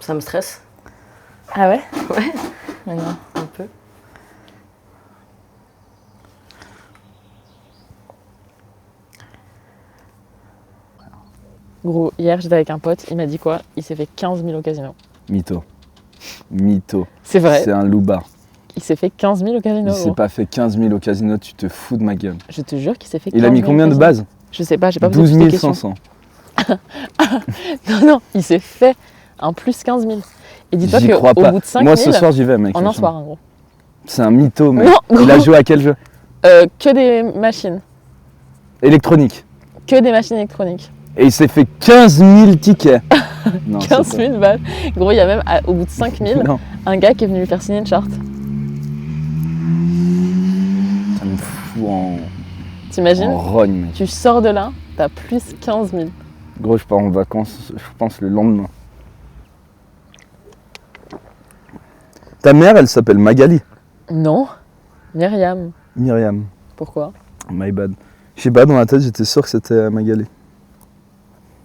Ça me stresse. Ah ouais? Ouais, Mais non. un peu. Gros, hier j'étais avec un pote, il m'a dit quoi? Il s'est fait 15 000 au casino. Mytho. Mytho. C'est vrai. C'est un loupard. Il s'est fait 15 000 au casino. Il s'est gros. pas fait 15 000 au casino, tu te fous de ma gueule. Je te jure qu'il s'est fait 15 Il 000 a mis au combien de casino. bases? Je sais pas, j'ai pas posé 12 toutes les questions. 500. Non, il s'est fait un plus 15 000. Et dis-toi J'y crois qu'au pas. bout de 5 Moi 000, ce soir j'y vais mec. en un soir, en gros. C'est un mytho mec. Non, Il a gros. joué à quel jeu? Que des machines. Électronique. Que des machines électroniques. Et il s'est fait 15 000 tickets. Non, 15 c'est 000 balles. Gros, il y a même, au bout de 5 pas- 000, Non, un gars qui est venu lui faire signer une charte. ça me fout en T'imagines? rogne mec. Tu sors de là, t'as plus 15 000. Gros, je pars en vacances, je pense le lendemain. Ta mère, elle s'appelle Magali. Non. Myriam. Myriam. Pourquoi? My bad. Je sais pas, dans la tête, j'étais sûr que c'était Magali.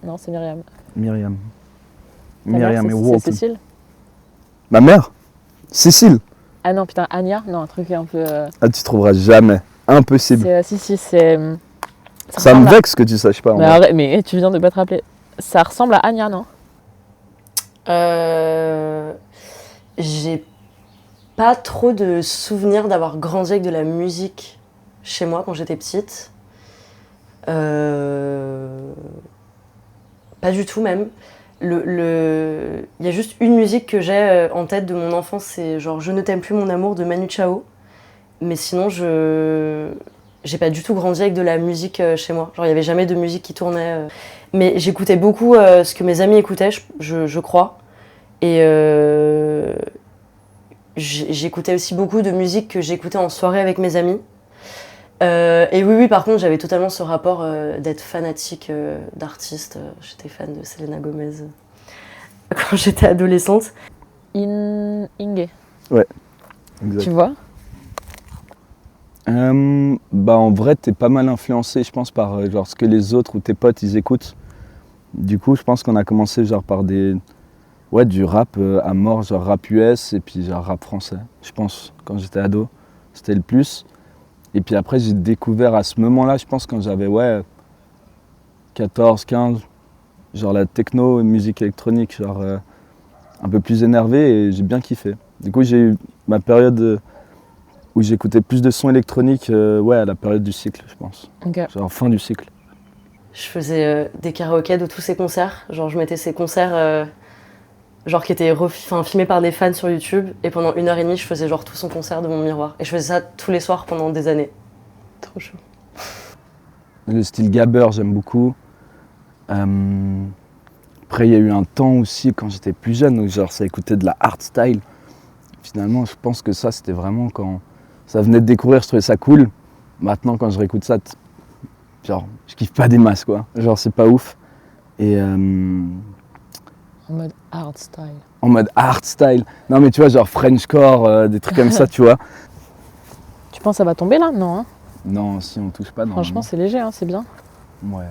Non, c'est Myriam. Myriam. Ta mère, Myriam et c'est Walton. Cécile? Ma mère? Cécile. Ah non, putain, Anya? Non, un truc un peu... Ah, tu trouveras jamais. Impossible. Si, c'est... Ça me ressemble à- vexe que tu saches pas. en Mais, vrai. arrête, mais tu viens de pas te rappeler. Ça ressemble à Anya, non? J'ai pas trop de souvenirs d'avoir grandi avec de la musique chez moi quand j'étais petite. Pas du tout même. Il y a juste une musique que j'ai en tête de mon enfance, c'est genre Je ne t'aime plus mon amour de Manu Chao. Mais sinon, j'ai pas du tout grandi avec de la musique chez moi. Genre, il y avait jamais de musique qui tournait. Mais j'écoutais beaucoup ce que mes amis écoutaient, je crois. Et j'écoutais aussi beaucoup de musique que j'écoutais en soirée avec mes amis. Et oui, par contre, j'avais totalement ce rapport d'être fanatique d'artistes. J'étais fan de Selena Gomez quand j'étais adolescente. Inge. Exact. Tu vois? Bah en vrai, t'es pas mal influencé, je pense, par genre ce que les autres ou tes potes ils écoutent. Du coup, je pense qu'on a commencé genre par du rap à mort, genre rap US et puis genre rap français. Je pense quand j'étais ado, c'était le plus. Et puis après, j'ai découvert à ce moment-là, je pense quand j'avais 14, 15, genre la techno, musique électronique, genre un peu plus énervé et j'ai bien kiffé. Du coup, j'ai eu ma période où j'écoutais plus de sons électroniques, à la période du cycle, je pense. Ok. Genre fin du cycle. Je faisais des karaokés de tous ces concerts. Genre, je mettais ces concerts genre qui étaient filmés par des fans sur YouTube. Et pendant 1h30, je faisais genre tout son concert de mon miroir. Et je faisais ça tous les soirs pendant des années. Trop chaud. Le style gabber, j'aime beaucoup. Après, il y a eu un temps aussi, quand j'étais plus jeune, où genre, ça écoutait de la hardstyle. Finalement, je pense que ça, c'était vraiment quand ça venait de découvrir, je trouvais ça cool. Maintenant, quand je réécoute ça, genre, je kiffe pas des masses, quoi. Genre, c'est pas ouf. Et En mode hardstyle. en mode hardstyle. Non, mais tu vois, genre Frenchcore, des trucs comme ça, tu vois. Tu penses que ça va tomber là? Non, hein? Non, si on touche pas, non. Franchement, c'est léger, hein, c'est bien. Ouais.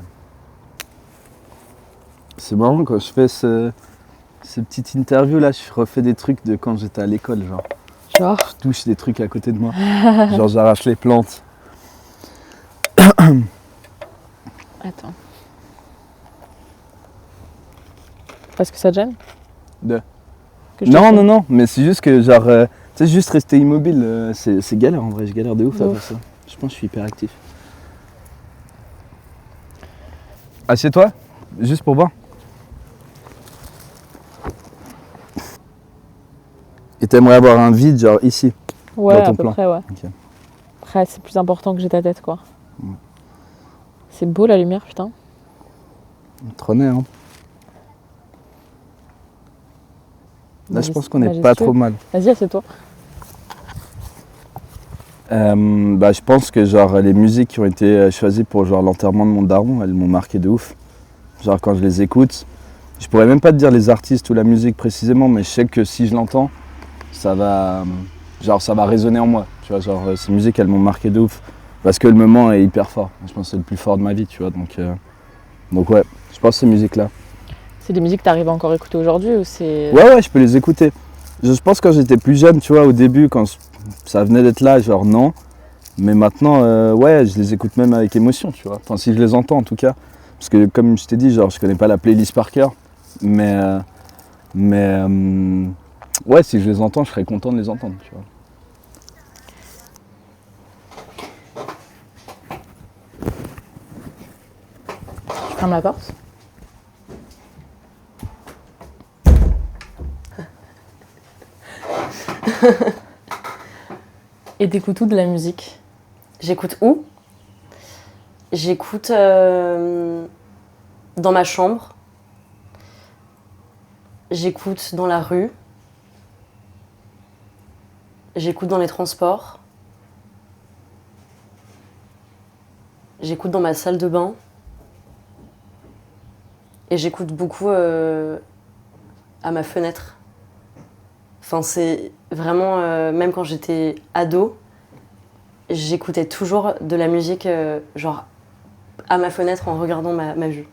C'est marrant quand je fais ces petites interviews là, je refais des trucs de quand j'étais à l'école, genre. Genre, Je touche des trucs à côté de moi. Genre j'arrache les plantes. attends. Parce que ça te gêne? De- Que je te Non, filme non, non, mais c'est juste que genre, tu sais, juste rester immobile, c'est galère en vrai, je galère de ouf De à ouf. faire ça. Je pense que je suis hyper actif. Assieds-toi, juste pour voir. Et t'aimerais avoir un vide, genre ici. Ouais, dans ton à peu plan. près, ouais. Ok. Après, c'est plus important que j'ai ta tête, quoi. Ouais. C'est beau la lumière, putain. Trop nez, hein. Là, je pense qu'on est Majestueux. pas trop mal. Vas-y, assieds-toi. Je pense que genre les musiques qui ont été choisies pour genre l'enterrement de mon daron, elles m'ont marqué de ouf. Genre quand je les écoute, je pourrais même pas te dire les artistes ou la musique précisément, mais je sais que si je l'entends, ça va résonner en moi. Tu vois, genre ces musiques elles m'ont marqué de ouf parce que le moment est hyper fort. Je pense que c'est le plus fort de ma vie, tu vois. Donc ouais, je pense ces musiques là. C'est des musiques que t'arrives à encore écouter aujourd'hui ou c'est... Ouais, je peux les écouter. Je pense quand j'étais plus jeune, tu vois, au début, quand ça venait d'être là, genre non. Mais maintenant, ouais, je les écoute même avec émotion, tu vois. Enfin, si je les entends en tout cas. Parce que comme je t'ai dit, genre, je connais pas la playlist par cœur. Mais ouais, si je les entends, je serais content de les entendre, tu vois. Tu fermes la porte? Et t'écoutes où de la musique? J'écoute où? J'écoute dans ma chambre. J'écoute dans la rue. J'écoute dans les transports. J'écoute dans ma salle de bain. Et j'écoute beaucoup à ma fenêtre. Enfin, c'est vraiment, même quand j'étais ado, j'écoutais toujours de la musique, genre à ma fenêtre en regardant ma vue.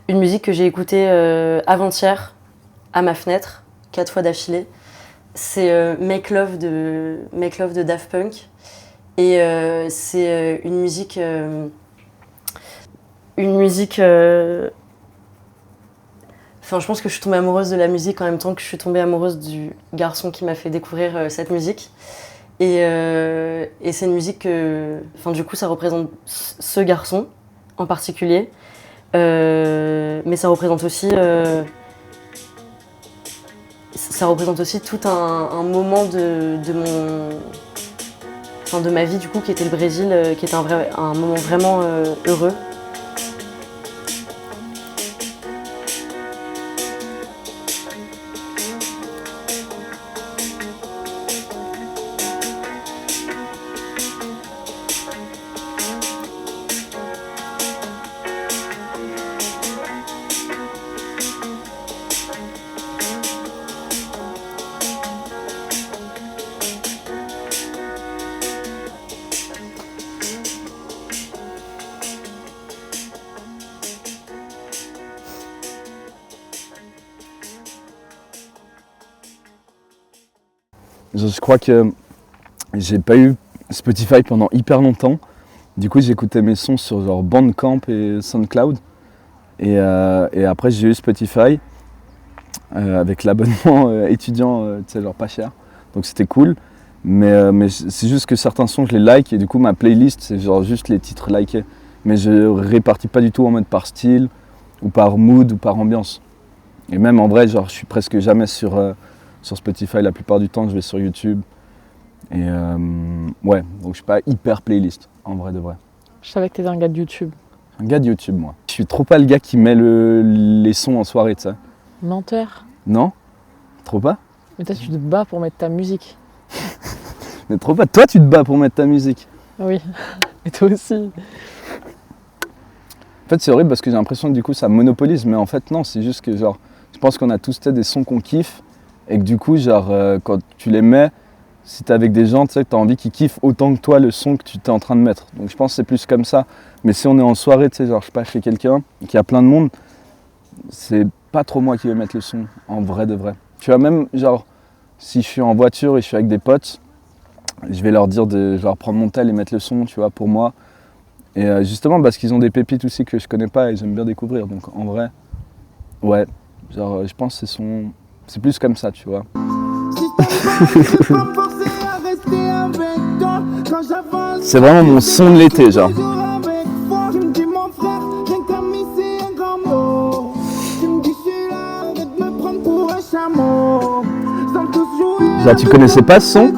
Une musique que j'ai écoutée avant-hier à ma fenêtre, 4 fois d'affilée, c'est Make Love de Daft Punk. Et c'est une musique... Enfin, je pense que je suis tombée amoureuse de la musique en même temps que je suis tombée amoureuse du garçon qui m'a fait découvrir cette musique. Et c'est une musique que... Enfin, du coup, ça représente ce garçon en particulier. Mais ça représente aussi tout un moment de ma vie, du coup, qui était le Brésil, qui était un moment vraiment heureux. Je crois que j'ai pas eu Spotify pendant hyper longtemps. Du coup, j'écoutais mes sons sur genre Bandcamp et SoundCloud. Et après, j'ai eu Spotify avec l'abonnement étudiant, tu sais, genre pas cher. Donc c'était cool. Mais c'est juste que certains sons, je les like. Et du coup, ma playlist, c'est genre juste les titres likés. Mais je répartis pas du tout en mode par style, ou par mood, ou par ambiance. Et même en vrai, genre, je suis presque jamais sur Spotify. La plupart du temps, je vais sur YouTube. Et ouais, donc je suis pas hyper playlist, en vrai de vrai. Je savais que t'étais un gars de YouTube. Un gars de YouTube, moi. Je suis trop pas le gars qui met les sons en soirée, tu sais. Menteur. Non? Trop pas? Mais toi, tu te bats pour mettre ta musique. Mais trop pas. Toi, tu te bats pour mettre ta musique. Oui, et toi aussi. En fait, c'est horrible parce que j'ai l'impression que du coup, ça monopolise. Mais en fait, non, c'est juste que genre, je pense qu'on a tous des sons qu'on kiffe. Et que du coup, genre, quand tu les mets, si t'es avec des gens, tu sais, que t'as envie qu'ils kiffent autant que toi le son que tu t'es en train de mettre. Donc je pense que c'est plus comme ça. Mais si on est en soirée, tu sais, genre, je sais pas, chez quelqu'un, qu'il y a plein de monde, c'est pas trop moi qui vais mettre le son, en vrai de vrai. Tu vois, même, genre, si je suis en voiture et je suis avec des potes, je vais leur dire de genre, prendre mon tel et mettre le son, tu vois, pour moi. Et justement, parce qu'ils ont des pépites aussi que je connais pas et j'aime bien découvrir. Donc en vrai, ouais, genre, je pense que c'est plus comme ça, tu vois. C'est vraiment mon son de l'été, genre. Genre, tu connaissais pas ce son?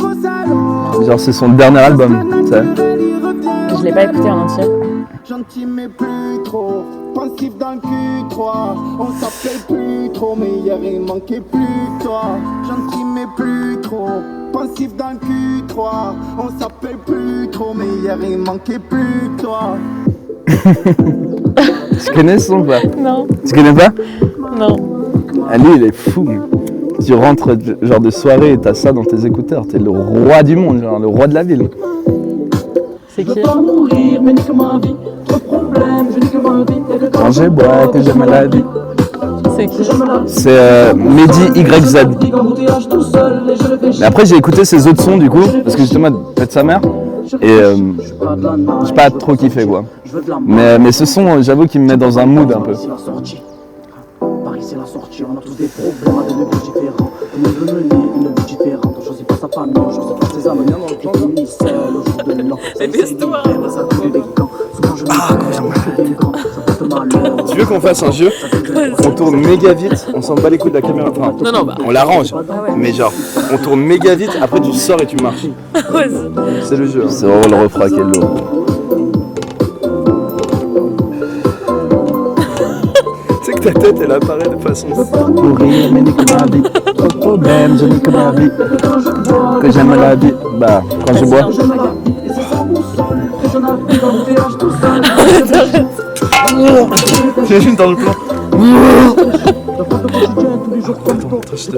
Genre, c'est son dernier album, tu sais. Je l'ai pas écouté en entier. Gentil mais plus trop, pensif dans le Q3. On s'appelle plus trop, mais hier il manquait plus que toi. Gentil mais plus trop, pensif dans le Q3. On s'appelle plus trop, mais hier il manquait plus que toi. Tu connais ce son ou pas? Non. Tu connais pas? Non. Ah, lui, il est fou. Tu rentres genre de soirée et t'as ça dans tes écouteurs. T'es le roi du monde, genre le roi de la ville. C'est qui? mourir, mais nique ma vie. Trop de problèmes, je nique ma vie. Quand je bois, que j'aime la vie. C'est qui? C'est Mehdi YZ. Mais après j'ai écouté ses autres sons du coup, parce que justement peut-être sa mère. Et j'ai pas trop kiffé quoi. Mais ce son, j'avoue qu'il me met dans un mood un peu. Paris c'est la sortie, on a tous des problèmes avec des buts différents. Une veut mener, une vie différente. On choisit pas sa famille, on choisit pas ses amis. On finit seul au jour de l'an. Ça essaye de perdre sa vie des gants. Souvent je me dis, ça porte malheur. Tu veux qu'on fasse un jeu? On tourne méga vite, on s'en bat les couilles de la caméra. Enfin, Non, bah. on l'arrange, mais genre, on tourne méga vite, après tu sors et tu marches. C'est le jeu. Hein. C'est vraiment le refrain qui est lourd. Tu sais que ta tête elle apparaît de façon. Mourir, mais nique ma vie. Trop de problèmes, je nique ma vie. Que j'aime la vie. Bah, quand je bois. J'imagine dans le plan. Attends, je te